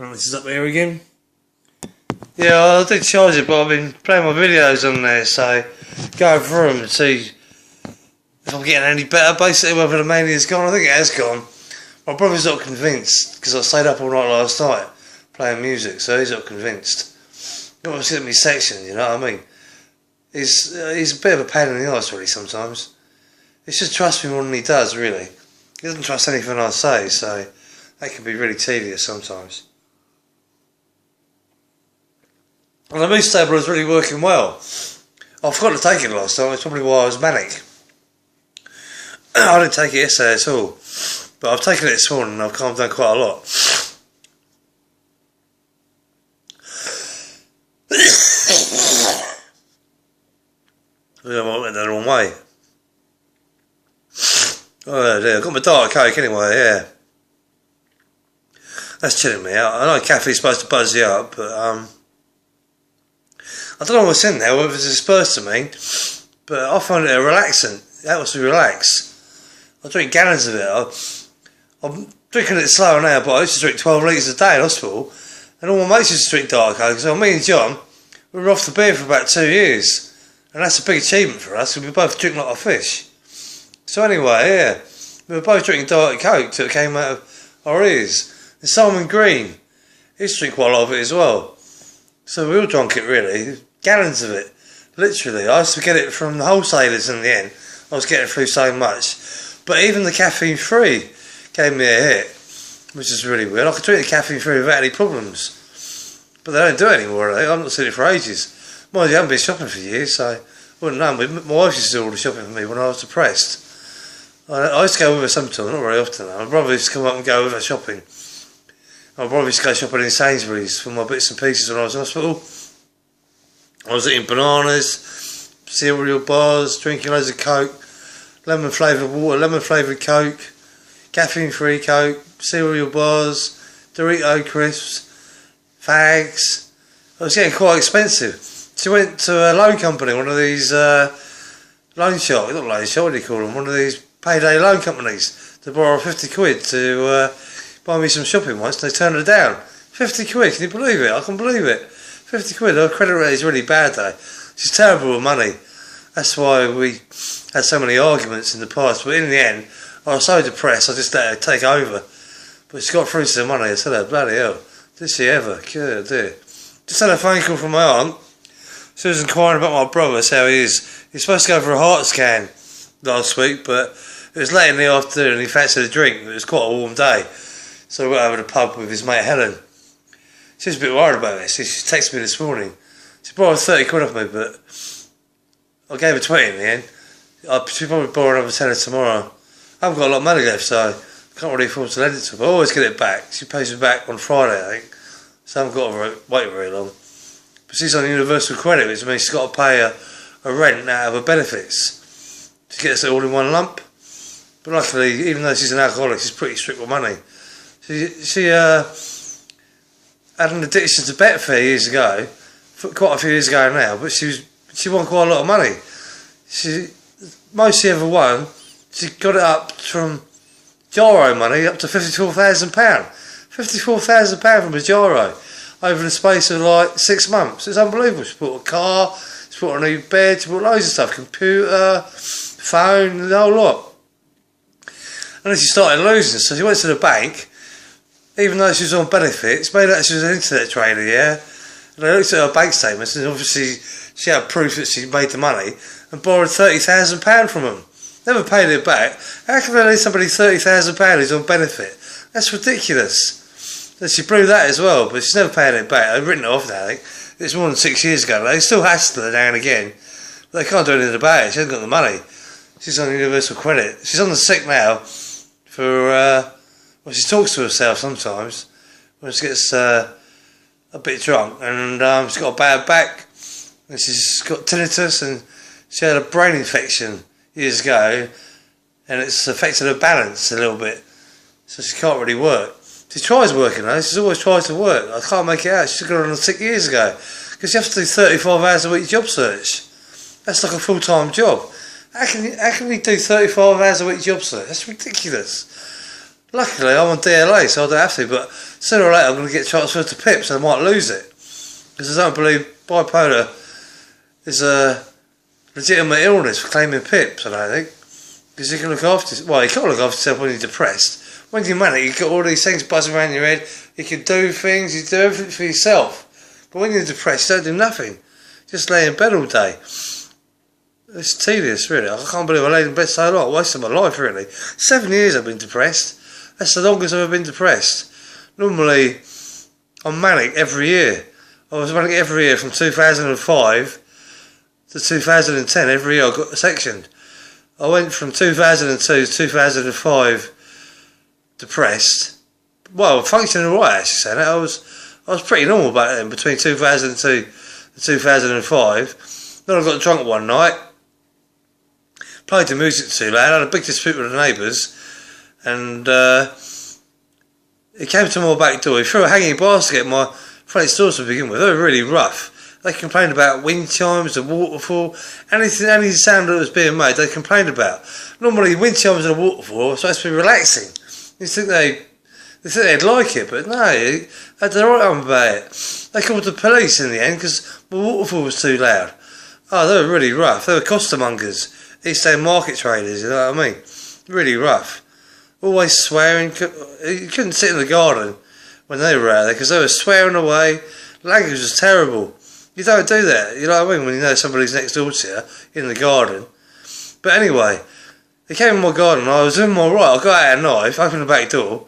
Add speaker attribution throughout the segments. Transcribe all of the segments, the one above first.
Speaker 1: Oh, this is up here again. Yeah, I did charge it, but I've been playing my videos on there, so go through them and see if I'm getting any better. Basically, whether the mania's gone. I think it has gone. My brother's not convinced because I stayed up all night last night playing music, so he's not convinced. He wants to get me section, you know what I mean? He's a bit of a pain in the arse, really, sometimes. He should trust me more than he does, really. He doesn't trust anything I say, so that can be really tedious sometimes. And the mood stabiliser is really working well. I forgot to take it last time, it's probably why I was manic. I didn't take it yesterday at all, but I've taken it this morning and I've calmed down quite a lot. I went the wrong way. Oh dear, I've got my Diet Coke anyway, yeah. That's chilling me out. I know caffeine's supposed to buzz you up, but I don't know what's in there, whether it's aspartame, but I find it a relaxant. It helps me relax. I drink gallons of it. I'm drinking it slower now, but I used to drink 12 litres a day in hospital, and all my mates used to drink Diet Coke. So me and John, we were off the beer for about 2 years, and that's a big achievement for us, because we both drink like a fish. So anyway, yeah, we were both drinking Diet Coke till it came out of our ears. And Simon Green, he used to drink quite a lot of it as well. So we all drank it really, gallons of it, literally. I used to get it from the wholesalers in the end. I was getting through so much. But even the caffeine free gave me a hit, which is really weird. I could drink the caffeine free without any problems. But they don't do it anymore, I've not seen it for ages. Mind you, I haven't been shopping for years, so I wouldn't know. My wife used to do all the shopping for me when I was depressed. I used to go with her sometimes, not very often. My brother used to come up and go with her shopping. My brother used to go shopping in Sainsbury's for my bits and pieces when I was in hospital. I was eating bananas, cereal bars, drinking loads of Coke, lemon flavoured water, lemon flavoured Coke, caffeine free Coke, cereal bars, Dorito crisps, fags. It was getting quite expensive. She went to a loan company, one of these loan shop, not loan shop, what do you call them? One of these payday loan companies to borrow 50 quid to buy me some shopping once, and they turned her down. 50 quid, can you believe it? I can believe it. 50 quid, her credit rate is really bad though. She's terrible with money. That's why we had so many arguments in the past, but in the end, I was so depressed, I just let her take over. But she got through to the money. I said, oh, bloody hell, did she ever? Good dear. Just had a phone call from my aunt. She was inquiring about my brother, how he is. He's supposed to go for a heart scan last week, but it was late in the afternoon and he fancied a drink. It was quite a warm day. So we went over to the pub with his mate Helen. She was a bit worried about this. She texted me this morning. She borrowed 30 quid off me, but I gave her 20 in the end. She'll probably borrow another tenner tomorrow. I haven't got a lot of money left, so I can't really afford to lend it to her, but I always get it back. She pays me back on Friday, I think. So I haven't got to wait very long. But she's on universal credit, which means she's got to pay a rent out of her benefits. She gets it all in one lump. But luckily, even though she's an alcoholic, she's pretty strict with money. She had an addiction to Betfair years ago, quite a few years ago now, but she won quite a lot of money. Most she ever won, she got it up from gyro money up to £54,000. £54,000 from a gyro over the space of like 6 months. It's unbelievable. She bought a car, she bought a new bed, she bought loads of stuff, computer, phone, the whole lot. And then she started losing, so she went to the bank, even though she was on benefits, made out she was an internet trader, yeah? And they looked at her bank statements, and obviously she had proof that she made the money, and borrowed £30,000 from them. Never paid it back. How can they lend somebody £30,000 who's on benefit? That's ridiculous. And she blew that as well, but she's never paid it back. They've written it off now, I think. It's more than 6 years ago. They still hassle her now and again, but they can't do anything about it. She hasn't got the money. She's on universal credit. She's on the sick now for, well, she talks to herself sometimes when she gets a bit drunk, and she's got a bad back, and she's got tinnitus, and she had a brain infection years ago, and it's affected her balance a little bit, so she can't really work. She tries working though, she's always tried to work. I can't make it out. She got on sick years ago, because you have to do 35 hours a week job search. That's like a full-time job. How can you do 35 hours a week job search? That's ridiculous. Luckily, I'm on DLA, so I don't have to, but sooner or later I'm going to get transferred to PIP, so I might lose it. Because I don't believe bipolar is a legitimate illness for claiming PIPs, I don't think. Because you can look after, well, you can't look after yourself when you're depressed. When you're manic, you've got all these things buzzing around your head, you can do things, you do everything for yourself. But when you're depressed, you don't do nothing. Just lay in bed all day. It's tedious, really. I can't believe I laid in bed so long. I wasted my life, really. 7 years I've been depressed. That's the longest I've ever been depressed. Normally, I'm manic every year. I was manic every year from 2005 to 2010. Every year I got sectioned. I went from 2002 to 2005 depressed. Well, functioning alright, actually, saying that. I was pretty normal back then, between 2002 and 2005. Then I got drunk one night, played the music too loud, had a big dispute with the neighbours, and he came to my back door. He threw a hanging basket at my front door to begin with. They were really rough. They complained about wind chimes, the waterfall, any sound that was being made, they complained about. Normally, wind chimes and a waterfall are supposed to be relaxing. You think they'd like it, but no, they had the right on about it. They called the police in the end because the waterfall was too loud. Oh, they were really rough. They were costermongers, East End market traders, you know what I mean? Really rough. Always swearing. You couldn't sit in the garden when they were out there because they were swearing away. Language was terrible. You don't do that, you know what I mean, when you know somebody's next door to you in the garden. But anyway, he came in my garden, I was in my right, I got out a knife, opened the back door,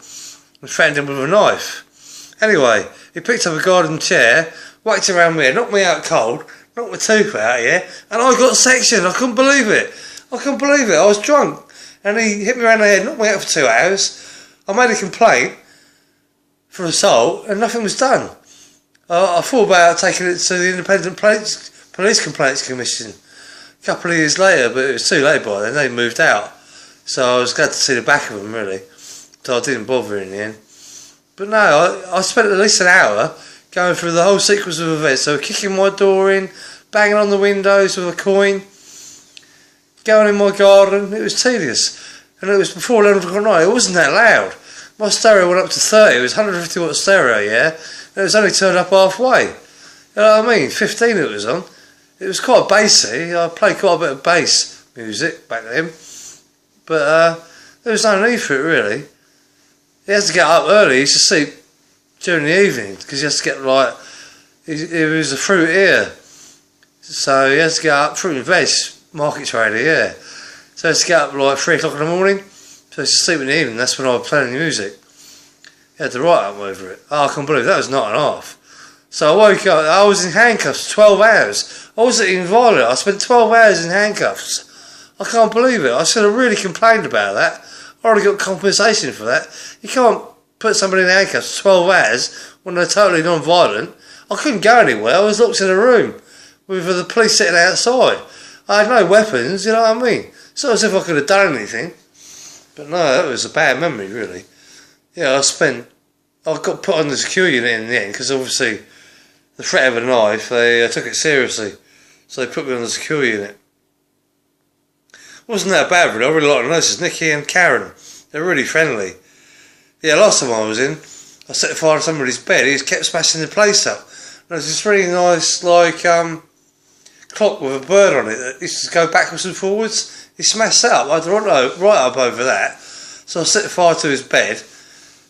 Speaker 1: and threatened him with a knife. Anyway, he picked up a garden chair, whacked around me, knocked me out cold, knocked my tooth out, yeah, and I got sectioned. I couldn't believe it. I was drunk, and he hit me around the head, knocked me out for 2 hours. I made a complaint for assault, and nothing was done. I thought about taking it to the Independent Police Complaints Commission a couple of years later, but it was too late by then. They moved out, so I was glad to see the back of them, really. So I didn't bother in the end. But no, I spent at least an hour going through the whole sequence of events. So kicking my door in, banging on the windows with a coin, going in my garden. It was tedious, and it was before 11 o'clock at night. It wasn't that loud. My stereo went up to 30. It was 150 watt stereo, yeah. It was only turned up halfway. You know what I mean? 15 it was on. It was quite bassy. I played quite a bit of bass music back then. But there was no need for it, really. He has to get up early. He used to sleep during the evening because he has to get, like, he was a fruit ear. So he has to get up, fruit and veg, market trader, yeah. So he has to get up like 3 o'clock in the morning. So he used to sleep in the evening. That's when I was playing the music. He had to write up over it. Oh, I can't believe that was not an half. So I woke up, I was in handcuffs 12 hours. I wasn't even violent. I spent 12 hours in handcuffs. I can't believe it. I should have really complained about that. I already got compensation for that. You can't put somebody in handcuffs for 12 hours when they're totally non-violent. I couldn't go anywhere. I was locked in a room with the police sitting outside. I had no weapons, you know what I mean? It's not as if I could have done anything. But no, that was a bad memory, really. Yeah, I got put on the secure unit in the end because obviously the threat of a knife, they took it seriously. So they put me on the secure unit. Wasn't that bad, really. I really like the nurses, Nikki and Karen. They're really friendly. Yeah, last time I was in, I set fire to somebody's bed. He just kept smashing the place up. There's this really nice, like, clock with a bird on it that used to go backwards and forwards. He smashed that up. I had to right up over that. So I set fire to his bed.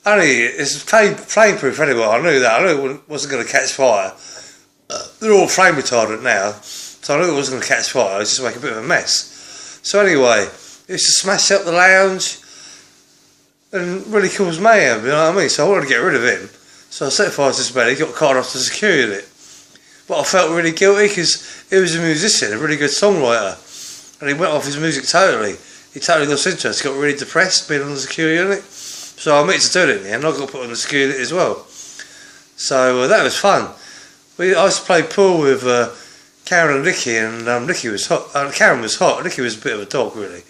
Speaker 1: Only, it's flame proof anyway. I knew that. I knew it wasn't going to catch fire. They're all flame retardant now. So I knew it wasn't going to catch fire. It was just make a bit of a mess. So anyway, it used to smash up the lounge and really caused mayhem, you know what I mean? So I wanted to get rid of him. So I set fire to his bed. He got carted off to the secure unit. But I felt really guilty because he was a musician, a really good songwriter. And he went off his music totally. He totally lost interest. He got really depressed being on the secure unit. So I admitted to doing it in the end. I got put on the secure unit as well. So that was fun. I used to play pool with Karen and Nikki, and Nikki was hot. Karen was hot. Nikki was a bit of a dog, really.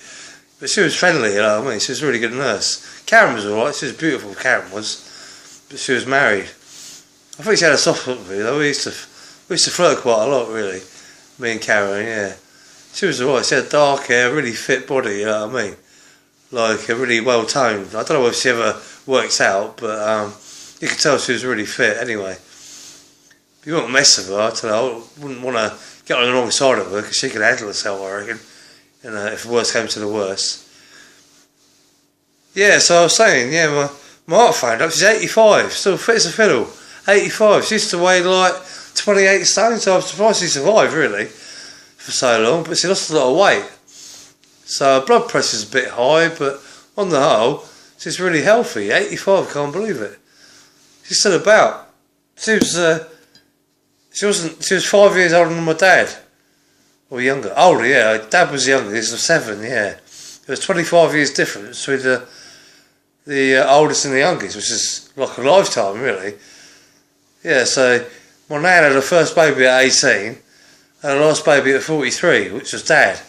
Speaker 1: But she was friendly, you know what I mean? She was a really good nurse. Karen was alright. She was beautiful, Karen was. But she was married. I think she had a soft spot for me, though. We used to flirt quite a lot, really. Me and Karen, yeah. She was alright. She had dark hair, really fit body, you know what I mean? like really well toned. I don't know if she ever works out, but you could tell she was really fit anyway. You wouldn't mess with her, I tell you, I wouldn't want to get on the wrong side of her because she could handle herself, I reckon. If the worst came to the worst. Yeah, so I was saying, yeah, my heart phoned up, she's 85, still fit as a fiddle. 85, she used to weigh like 28 stone, so I'm surprised she survived really for so long, but she lost a lot of weight. So her blood pressure's a bit high, but on the whole, she's really healthy. 85, can't believe it. She's still about. She was 5 years older than my dad. Or younger. Older, yeah. Dad was younger, he was 7, yeah. There was 25 years difference between the oldest and the youngest, which is like a lifetime, really. Yeah, so my nan had her first baby at 18, and her last baby at 43, which was Dad.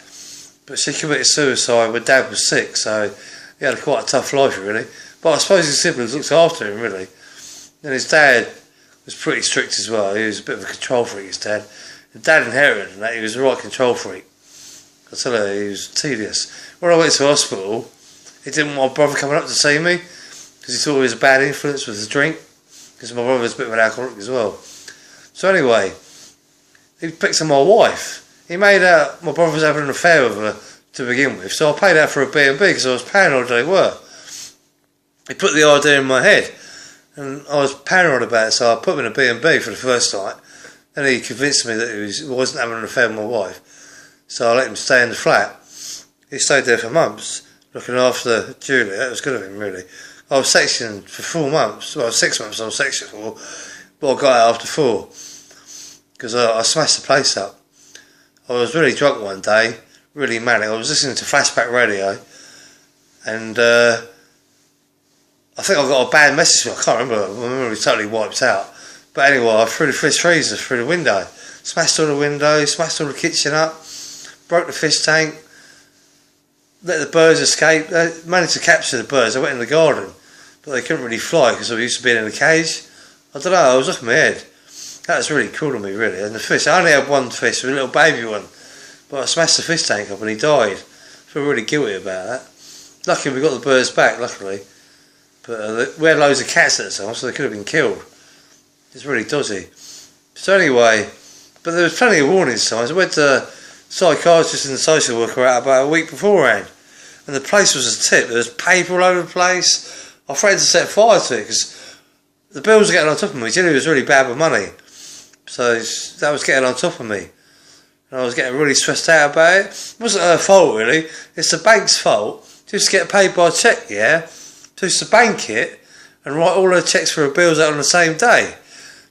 Speaker 1: But she committed suicide when Dad was 6, so he had quite a tough life, really. But I suppose his siblings looked after him, really. And his dad was pretty strict as well. He was a bit of a control freak, his dad. And Dad inherited that. He was a right control freak. I tell you, he was tedious. When I went to hospital, he didn't want my brother coming up to see me because he thought he was a bad influence with the drink, because my brother was a bit of an alcoholic as well. So anyway, he picked on my wife. He made out my brother was having an affair with her to begin with, so I paid out for a B&B because I was paranoid they were. He put the idea in my head, and I was paranoid about it, so I put him in a B&B for the first night. Then he convinced me that he wasn't having an affair with my wife, so I let him stay in the flat. He stayed there for months, looking after Julie. That was good of him, really. I was sectioned for 4 months, well 6 months I was sectioned for, but I got out after 4, because I smashed the place up. I was really drunk one day, really manic. I was listening to flashback radio, and I think I got a bad message. I can't remember. My memory totally wiped out. But anyway, I threw the fish freezer through the window, smashed all the windows, smashed all the kitchen up, broke the fish tank, let the birds escape. They managed to capture the birds. I went in the garden, but they couldn't really fly because I used to be in a cage. I don't know. I was off my head. That was really cool of me, really. And the fish, I only had one fish, a little baby one, but I smashed the fish tank up and he died. I feel really guilty about that. Luckily we got the birds back, luckily. But we had loads of cats at the time, so they could have been killed. It's really dodgy. So anyway, but there was plenty of warning signs. I went to a psychiatrist and the social worker out about a week beforehand, and the place was a tip. There was paper all over the place. I threatened to set fire to it because the bills were getting on top of me. Jilly was really bad with money, so that was getting on top of me. And I was getting really stressed out about it. It wasn't her fault, really. It's the bank's fault. Just get paid by cheque, yeah? Just to bank it and write all her cheques for her bills out on the same day.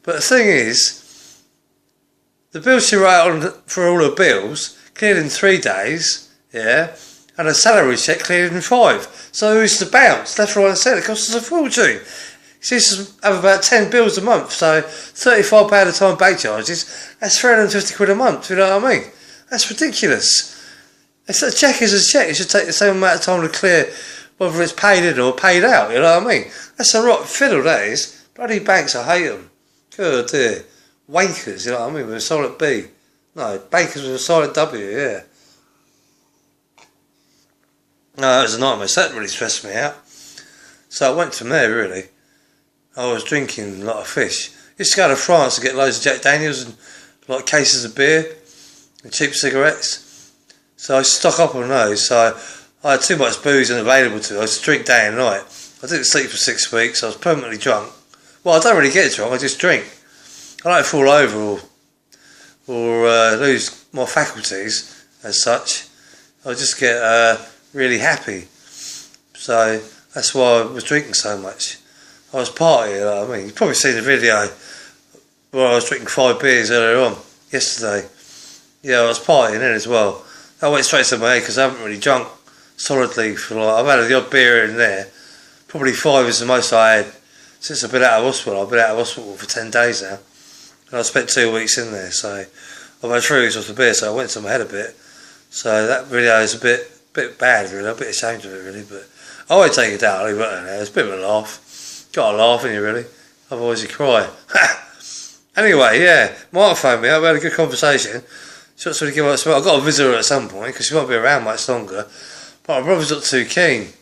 Speaker 1: But the thing is, the bills she wrote on for all her bills cleared in 3 days, yeah? And her salary cheque cleared in 5. So it used to bounce left, right and centre. It cost us a fortune. She used to have about 10 bills a month, so £35 a time bank charges, that's 350 quid a month, you know what I mean? That's ridiculous. It's a cheque is a cheque, it should take the same amount of time to clear whether it's paid in or paid out, you know what I mean? That's a right fiddle, that is. Bloody banks, I hate them. Good dear. Wankers, you know what I mean, with a silent B. No, bankers with a silent W, yeah. No, that was a nightmare, so that really stressed me out. So I went from there, really. I was drinking a lot of fish. Used to go to France to get loads of Jack Daniels and like cases of beer and cheap cigarettes. So I used to stock up on those. So I had too much booze unavailable to me. I used to drink day and night. I didn't sleep for 6 weeks. I was permanently drunk. Well, I don't really get drunk. I just drink. I don't fall over or lose my faculties as such. I just get really happy. So that's why I was drinking so much. I was partying, you know what I mean? You've probably seen the video where I was drinking 5 beers earlier on, yesterday. Yeah, I was partying then as well. I went straight to my head because I haven't really drunk solidly for like, I've had the odd beer in there. Probably 5 is the most I had since I've been out of hospital. I've been out of hospital for 10 days now. And I spent 2 weeks in there, so I've had 3 weeks off the beer, so I went to my head a bit. So that video is a bit bad, really. I'm a bit ashamed of it, really, but I won't take it down. I'll leave it in there. It's a bit of a laugh. Got a laugh in you, really. Otherwise you cry. Anyway, yeah, Mark phoned me up. We had a good conversation. She wants to give us. I've got to visit her at some point because she won't be around much longer. But my brother's not too keen.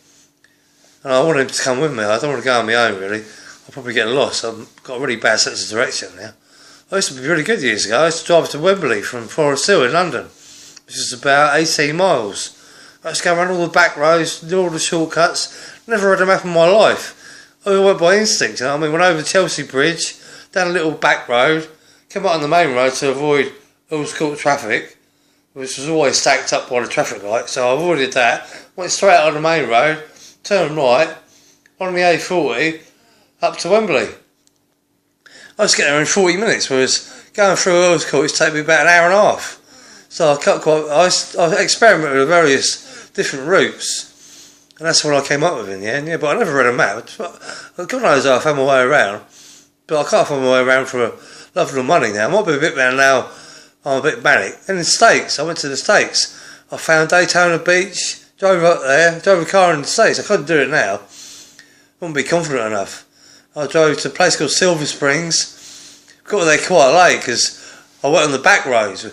Speaker 1: and I want him to come with me. I don't want to go on my own really. I'll probably get lost. I've got a really bad sense of direction now. I used to be really good years ago. I used to drive to Wembley from Forest Hill in London, which is about 18 miles. I used to go around all the back roads, do all the shortcuts. Never had a map in my life. I went by instinct, you know what I mean? Went over Chelsea Bridge, down a little back road, came out on the main road to avoid Earls Court traffic, which was always stacked up by the traffic light, so I avoided that. Went straight out on the main road, turned right, on the A40, up to Wembley. I was getting there in 40 minutes, whereas going through Earls Court used to take me about an hour and a half. So I experimented with various different routes. And that's what I came up with in the end, yeah. But I never read a map. God knows how I found my way around. But I can't find my way around for a lot of money now. I might be a bit better now. I'm a bit manic. And in the States, I went to the States. I found Daytona Beach, drove up there, drove a car in the States. I couldn't do it now. I wouldn't be confident enough. I drove to a place called Silver Springs. Got there quite late because I went on the back roads.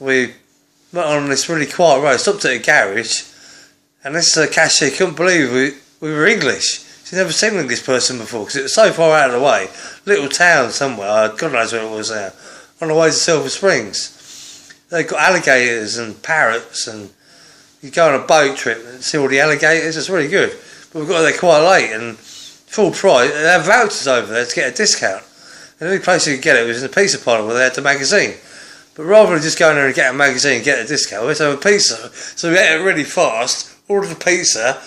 Speaker 1: We went on this really quiet road, stopped at a garage. And this cashier couldn't believe we were English. She'd never seen an English person before because it was so far out of the way. Little town somewhere, God knows where it was now. On the way to Silver Springs. They've got alligators and parrots, and you go on a boat trip and see all the alligators. It's really good. But we got there quite late and full price. They have vouchers over there to get a discount. And the only place you could get it was in the pizza parlour where they had the magazine. But rather than just going there and get a magazine and get a discount, we had to have a pizza. So we ate it really fast. Ordered a pizza,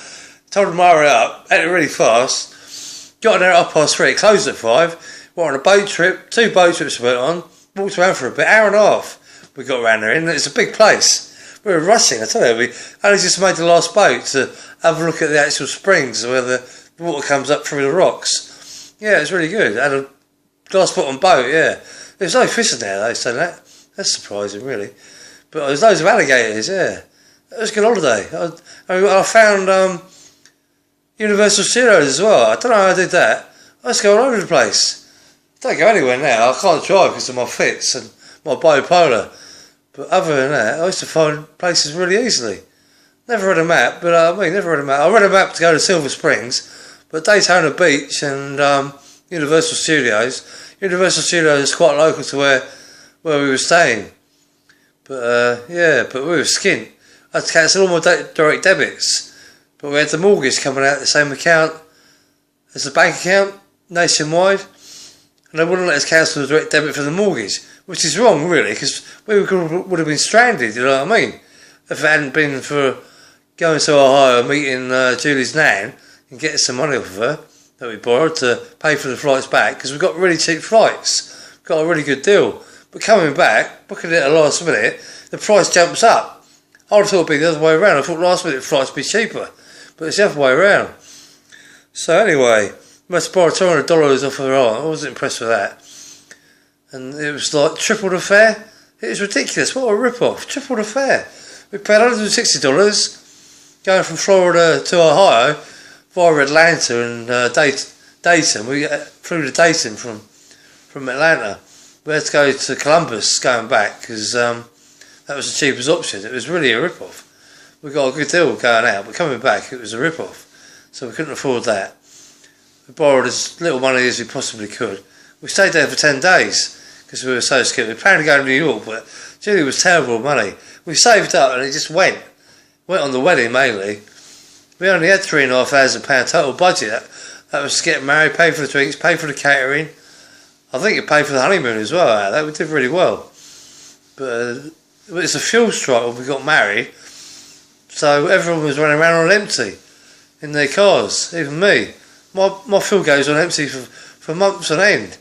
Speaker 1: told them to hurry up, ate it really fast, got there at 3:30, it closed at 5, went on a boat trip, 2 boat trips we went on, walked around for a bit, hour and a half we got around there, and it's a big place. We were rushing, I tell you, we only just made the last boat to have a look at the actual springs where the water comes up through the rocks. Yeah, it was really good. Had a glass bottom boat, yeah. There's no fish in there though, so that's surprising really. But there's loads of alligators, yeah. It was a good holiday. I found Universal Studios as well. I don't know how I did that. I just go all over the place. I don't go anywhere now. I can't drive because of my fits and my bipolar. But other than that, I used to find places really easily. Never read a map, but never read a map. I read a map to go to Silver Springs, but Daytona Beach and Universal Studios. Universal Studios is quite local to where we were staying. But but we were skint. I had to cancel all my direct debits, but we had the mortgage coming out of the same account as the bank account nationwide, and they wouldn't let us cancel the direct debit for the mortgage, which is wrong really, because we would have been stranded, you know what I mean, if it hadn't been for going to Ohio, meeting Julie's nan and getting some money off of her that we borrowed to pay for the flights back, because we got really cheap flights, got a really good deal. But coming back, booking it at the last minute, the price jumps up. I would have thought it'd be the other way around. I thought last minute flights would be cheaper, but it's the other way around. So anyway, we had to borrow $200 off her aunt. I wasn't impressed with that. And it was like triple the fare. It was ridiculous. What a rip-off. Triple the fare. We paid $160 going from Florida to Ohio via Atlanta and Dayton. We flew to Dayton from Atlanta. We had to go to Columbus going back because that was the cheapest option. It was really a rip-off. We got a good deal going out, but coming back it was a rip-off. So we couldn't afford that. We borrowed as little money as we possibly could. We stayed there for 10 days because we were so scared. We planned to go to New York, but Julie was terrible with money. We saved up and it just went. Went on the wedding mainly. We only had £3,500 total budget. That was to get married, pay for the drinks, pay for the catering. I think it paid for the honeymoon as well out of that. We did really well. But it's a fuel strike when we got married, so everyone was running around on empty in their cars, even me. My fuel goes on empty for months on end.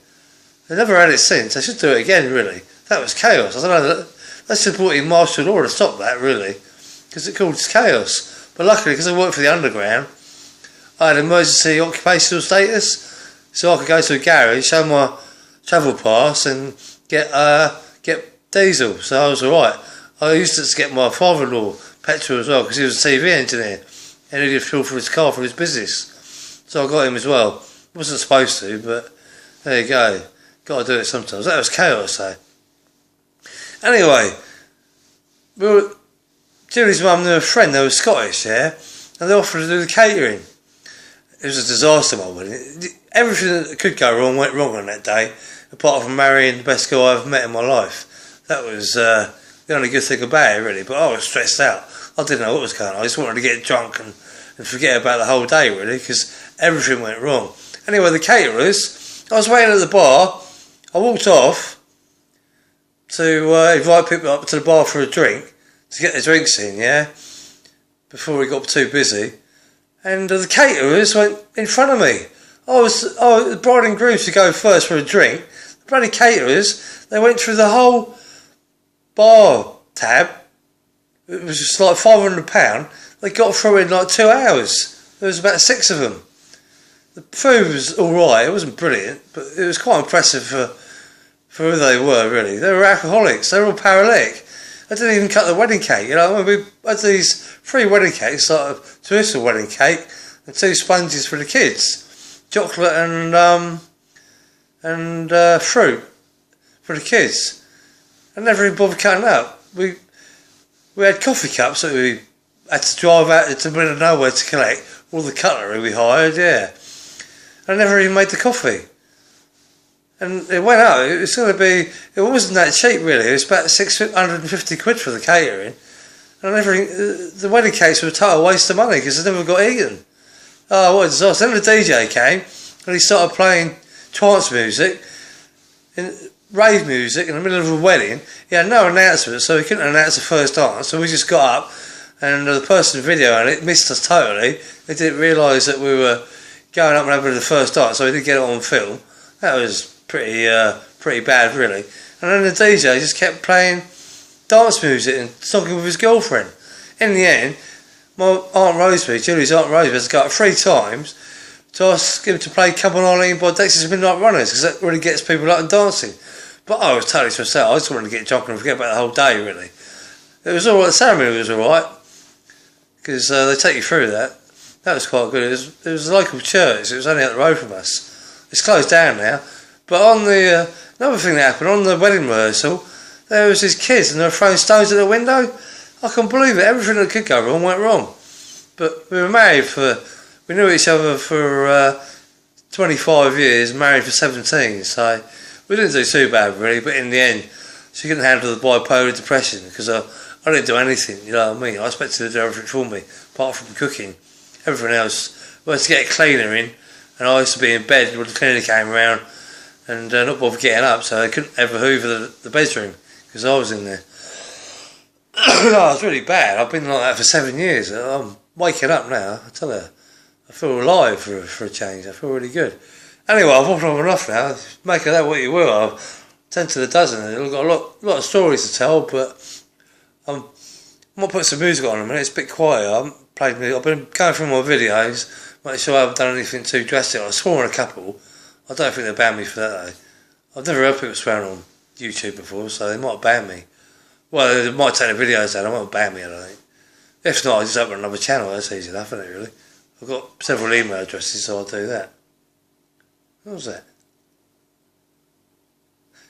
Speaker 1: They never had it since. They should do it again, really. That was chaos. I don't know, they should have brought in martial law to stop that, really, because it caused chaos. But luckily, because I worked for the underground, I had emergency occupational status, so I could go to a garage, show my travel pass and get diesel, so I was alright. I used to get my father-in-law petrol as well because he was a TV engineer and he needed fuel for his car for his business, so I got him as well. Wasn't supposed to, but there you go, got to do it sometimes. That was chaos though. Anyway, Julie's mum knew a friend, they were Scottish, yeah, and they offered to do the catering. It was a disaster, my wedding. Everything that could go wrong went wrong on that day, apart from marrying the best girl I've met in my life. That was the only good thing about it, really. But I was stressed out. I didn't know what was going on. I just wanted to get drunk and forget about the whole day, really, because everything went wrong. Anyway, the caterers, I was waiting at the bar. I walked off to invite people up to the bar for a drink, to get the drinks in, yeah, before we got too busy. And the caterers went in front of me. The bride and groom to go first for a drink. The bloody caterers, they went through the whole bar tab. It was just like £500. They got through in like 2 hours. There was about 6 of them. The food was alright, it wasn't brilliant, but it was quite impressive for who they were, really. They were alcoholics, they were all paralytic. They didn't even cut the wedding cake, you know. We had these 3 wedding cakes, like a traditional wedding cake, and 2 sponges for the kids. Chocolate and fruit for the kids. I never even bothered cutting up. We had coffee cups that we had to drive out to the middle of nowhere to collect all the cutlery we hired, yeah. I never even made the coffee. And it went out, it wasn't that cheap really, it was about 650 quid for the catering. And the wedding cakes were a total waste of money because they never got eaten. Oh, what a disaster. Then the DJ came and he started playing trance music, rave music in the middle of a wedding. He had no announcement, so he couldn't announce the first dance, so we just got up and the person videoing it missed us totally. They didn't realise that we were going up and having the first dance, so we didn't get it on film. That was pretty bad, really. And then the DJ just kept playing dance music and talking with his girlfriend. In the end, my Aunt Rosemary, Julie's Aunt Rosemary, has got 3 times to ask him to play Come On Arlene by Dexter's Midnight Runners, because that really gets people out and dancing. But I was totally to myself. I just wanted to get drunk and forget about the whole day, really. It was alright, the ceremony was alright, because they take you through that. That was quite good. It was a local church. It was only up the road from us. It's closed down now. But on the another thing that happened on the wedding rehearsal, there was these kids and they were throwing stones at the window. I can't believe it. Everything that could go wrong went wrong. But we were married we knew each other for 25 years, married for 17. So we didn't do too bad really. But in the end, she couldn't handle the bipolar depression because I didn't do anything. You know what I mean? I expected her to do everything for me, apart from cooking. Everything else, we had to get a cleaner in, and I used to be in bed when the cleaner came around and not bother getting up, so they couldn't ever hoover the bedroom because I was in there. No, it was really bad. I've been like that for 7 years. I'm waking up now, I tell you. I feel alive for a change. I feel really good. Anyway, I've waffled on enough now. Make of that what you will. I've 10 to the dozen. I've got a lot of stories to tell, but I might put some music on in a minute. It's a bit quiet. I've been going through my videos, make sure I haven't done anything too drastic. I swore on a couple. I don't think they'll ban me for that though. I've never heard people swearing on YouTube before, so they might ban me. Well, they might take the videos down, they won't ban me, I don't think. If not, I'll just open another channel, that's easy enough, isn't it really? I've got several email addresses, so I'll do that. What was that?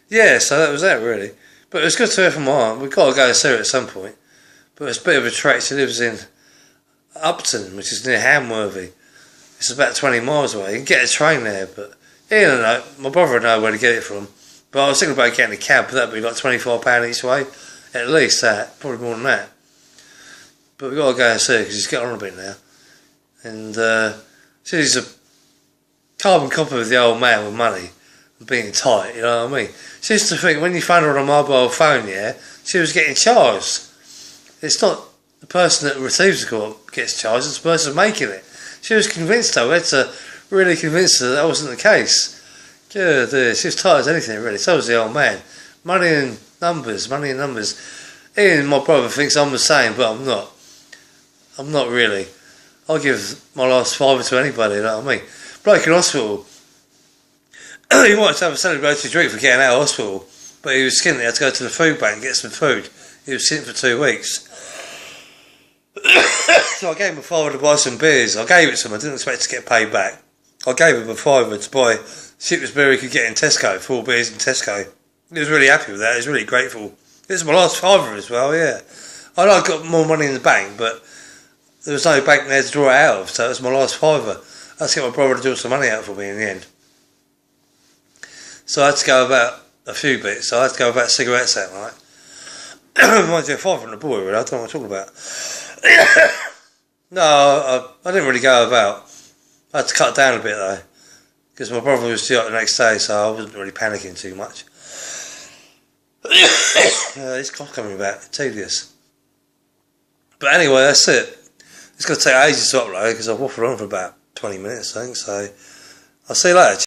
Speaker 1: Yeah, so that was that really. But it was good to hear from my aunt. We've got to go and see her at some point. But it's a bit of a trek. She lives in Upton, which is near Hamworthy. It's about 20 miles away. You can get a train there, but you don't know. My brother would know where to get it from. But I was thinking about getting a cab, but that'd be like £24 each way. At least that, probably more than that. But we've got to go and see her because she's getting on a bit now. And she's a carbon copy of the old man with money and being tight, you know what I mean? She used to think when you phone her on a mobile phone, yeah, she was getting charged. It's not the person that receives the call gets charged, it's the person making it. She was convinced though, we had to really convince her that wasn't the case. Good, she was tight as anything really, so was the old man. Money and numbers. Ian, my brother, thinks I'm the same, but I'm not. I'm not really. I'll give my last fiver to anybody, you know what I mean? Bloke in hospital, he wanted to have a celebratory drink for getting out of hospital, but he was skinny, he had to go to the food bank and get some food. He was sitting for 2 weeks. So I gave him a fiver to buy some beers. I gave it to him, I didn't expect to get paid back. I gave him a fiver to buy cheapest beer he could get in Tesco, 4 beers in Tesco. He was really happy with that, he was really grateful. This is my last fiver as well, yeah. I know I got more money in the bank, but there was no bank there to draw it out of, so it was my last fiver. I had to get my brother to do some money out for me in the end. So I had to go about a few bits. So I had to go about cigarettes that night. Reminds me of Father and the Boy, really. I don't know what I'm talking about. No, I didn't really go about. I had to cut down a bit though, because my brother was due up the next day, so I wasn't really panicking too much. This cough coming back, tedious. But anyway, that's it. It's going to take ages to upload because I've waffled on for about 20 minutes, I think. So I'll see you later.